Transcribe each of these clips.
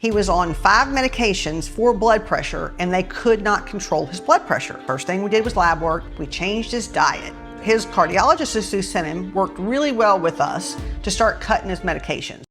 He was on 5 medications for blood pressure and they could not control his blood pressure. First thing we did was lab work. We changed his diet. His cardiologist who sent him worked really well with us to start cutting his medications.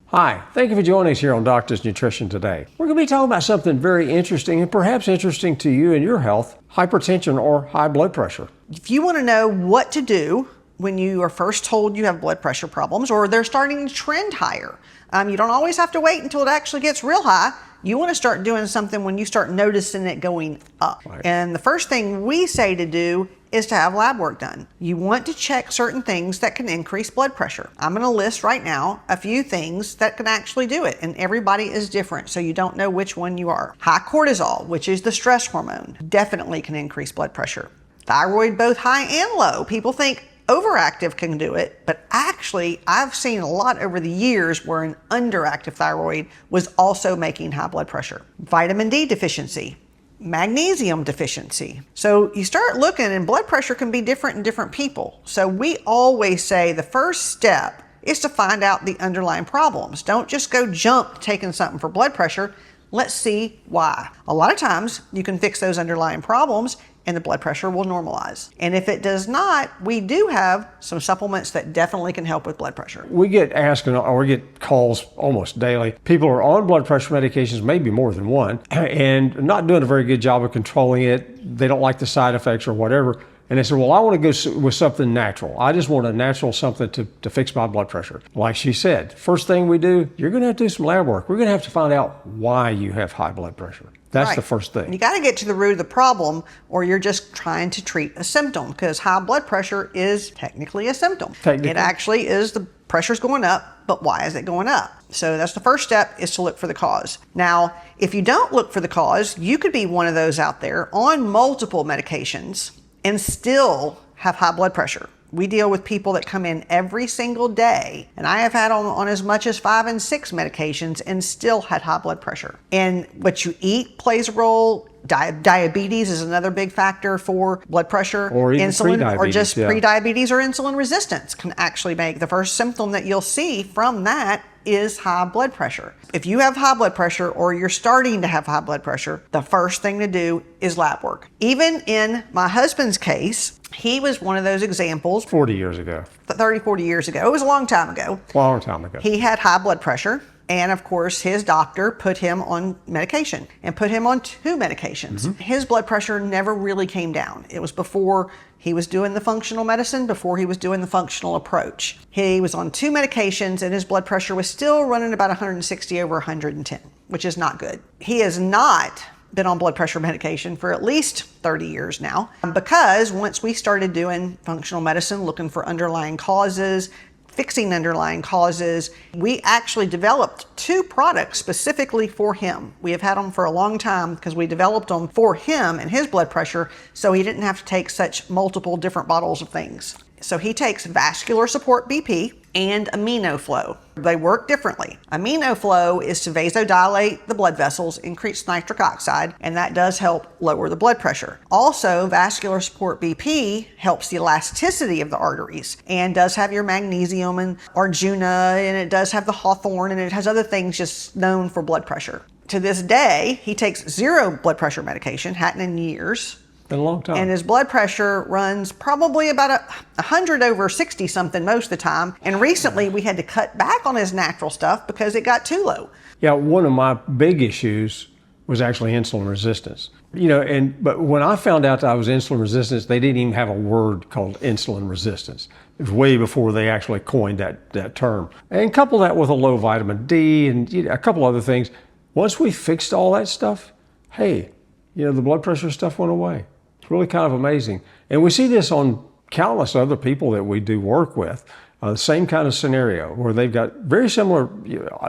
Hi, thank you for joining us here on Doctor's Nutrition Today. We're going to be talking about something very interesting and perhaps interesting to you and your health, hypertension or high blood pressure. If you want to know what to do when you are first told you have blood pressure problems or they're starting to trend higher, you don't always have to wait until it actually gets real high. You want to start doing something when you start noticing it going up. Right. And the first thing we say to do is to have lab work done. You want to check certain things that can increase blood pressure. I'm going to list right now a few things that can actually do it, and everybody is different, so you don't know which one you are. High cortisol, which is the stress hormone, definitely can increase blood pressure. Thyroid, both high and low. People think overactive can do it, but actually I've seen a lot over the years where an underactive thyroid was also making high blood pressure. Vitamin D deficiency, magnesium deficiency. So you start looking, and blood pressure can be different in different people. So we always say the first step is to find out the underlying problems. Don't just go jump taking something for blood pressure. Let's see why. A lot of times you can fix those underlying problems and the blood pressure will normalize. And if it does not, we do have some supplements that definitely can help with blood pressure. We get asked, or we get calls almost daily. People are on blood pressure medications, maybe more than one, and not doing a very good job of controlling it. They don't like the side effects or whatever. And they say, well, I want to go with something natural. I just want a natural something to fix my blood pressure. Like she said, first thing we do, you're going to have to do some lab work. We're going to have to find out why you have high blood pressure. That's right. The first thing. You got to get to the root of the problem, or you're just trying to treat a symptom, because high blood pressure is technically a symptom. It actually is, the pressure's going up, but why is it going up? So that's the first step, is to look for the cause. Now, if you don't look for the cause, you could be one of those out there on multiple medications and still have high blood pressure. We deal with people that come in every single day, and I have had on as much as 5 and 6 medications and still had high blood pressure. And what you eat plays a role. Diabetes is another big factor for blood pressure. Or even insulin, or just pre-diabetes or insulin resistance can actually make the first symptom that you'll see from that is high blood pressure. If you have high blood pressure or you're starting to have high blood pressure, the first thing to do is lab work. Even in my husband's case, he was one of those examples. 40 years ago. 30, 40 years ago. It was a long time ago. Long time ago. He had high blood pressure. And of course, his doctor put him on medication and put him on 2 medications. Mm-hmm. His blood pressure never really came down. It was before he was doing the functional medicine, before he was doing the functional approach. He was on 2 medications and his blood pressure was still running about 160 over 110, which is not good. He has not been on blood pressure medication for at least 30 years now, because once we started doing functional medicine, looking for underlying causes, fixing underlying causes, we actually developed 2 products specifically for him. We have had them for a long time because we developed them for him and his blood pressure, so he didn't have to take such multiple different bottles of things. So he takes vascular support BP and AminoFlow. They work differently. AminoFlow is to vasodilate the blood vessels, increase nitric oxide, and that does help lower the blood pressure. Also, vascular support BP helps the elasticity of the arteries and does have your magnesium and Arjuna, and it does have the hawthorn, and it has other things just known for blood pressure. To this day, he takes 0 blood pressure medication, hadn't in years. Been a long time. And his blood pressure runs probably about 100 over 60 something most of the time. And recently we had to cut back on his natural stuff because it got too low. Yeah, one of my big issues was actually insulin resistance. But when I found out that I was insulin resistant, they didn't even have a word called insulin resistance. It was way before they actually coined that term. And couple that with a low vitamin D and a couple other things. Once we fixed all that stuff, hey, the blood pressure stuff went away. Really kind of amazing. And we see this on countless other people that we do work with. The same kind of scenario where they've got very similar,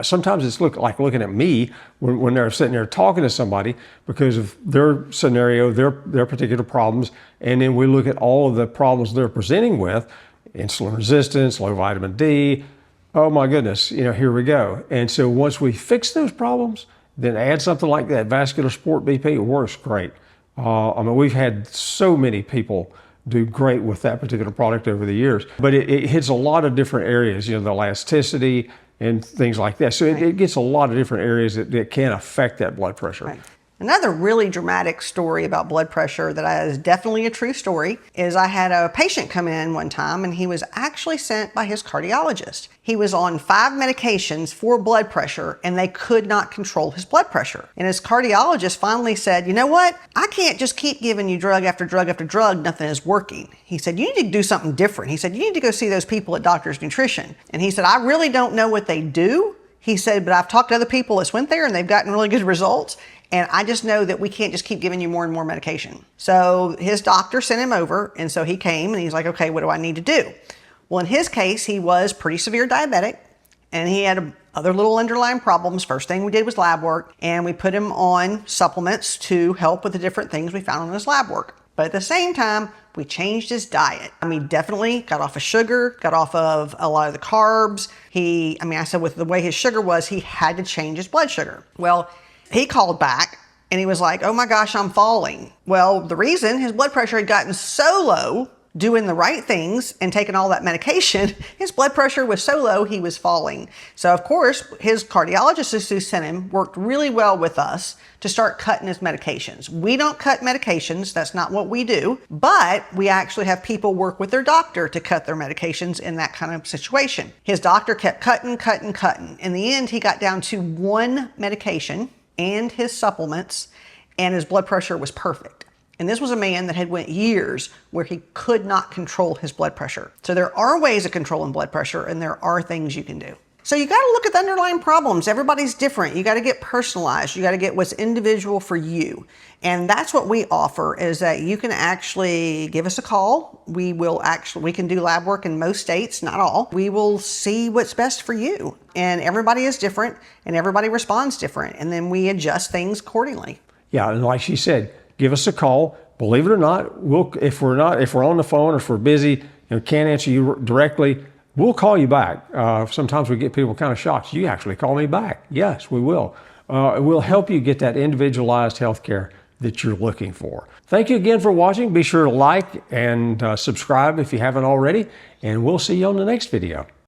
sometimes it's like looking at me when they're sitting there talking to somebody because of their scenario, their particular problems. And then we look at all of the problems they're presenting with, insulin resistance, low vitamin D. Oh my goodness, here we go. And so once we fix those problems, then add something like that vascular support BP, it works great. We've had so many people do great with that particular product over the years. But it hits a lot of different areas, the elasticity and things like that. So it gets a lot of different areas that can affect that blood pressure. Right. Another really dramatic story about blood pressure that is definitely a true story is I had a patient come in one time and he was actually sent by his cardiologist. He was on 5 medications for blood pressure and they could not control his blood pressure. And his cardiologist finally said, you know what? I can't just keep giving you drug after drug after drug. Nothing is working. He said, you need to do something different. He said, you need to go see those people at Doctor's Nutrition. And he said, I really don't know what they do. He said, but I've talked to other people that's went there and they've gotten really good results. And I just know that we can't just keep giving you more and more medication. So his doctor sent him over. And so he came and he's like, okay, what do I need to do? Well, in his case, he was pretty severe diabetic and he had other little underlying problems. First thing we did was lab work and we put him on supplements to help with the different things we found on his lab work. But at the same time, we changed his diet. He definitely got off of sugar, got off of a lot of the carbs. I said with the way his sugar was, he had to change his blood sugar. Well, he called back and he was like, oh my gosh, I'm falling. Well, the reason his blood pressure had gotten so low, doing the right things and taking all that medication, his blood pressure was so low, he was falling. So of course, his cardiologist who sent him worked really well with us to start cutting his medications. We don't cut medications, that's not what we do, but we actually have people work with their doctor to cut their medications in that kind of situation. His doctor kept cutting. In the end, he got down to 1 medication and his supplements, and his blood pressure was perfect. And this was a man that had went years where he could not control his blood pressure. So there are ways of controlling blood pressure and there are things you can do. So you got to look at the underlying problems. Everybody's different. You got to get personalized. You got to get what's individual for you. And that's what we offer is that you can actually give us a call. We can do lab work in most states, not all. We will see what's best for you. And everybody is different and everybody responds different. And then we adjust things accordingly. Yeah, and like she said, give us a call. Believe it or not, if we're on the phone or if we're busy and can't answer you directly, we'll call you back. Sometimes we get people kind of shocked. You actually call me back. Yes, we will. We'll help you get that individualized health care that you're looking for. Thank you again for watching. Be sure to like and subscribe if you haven't already, and we'll see you on the next video.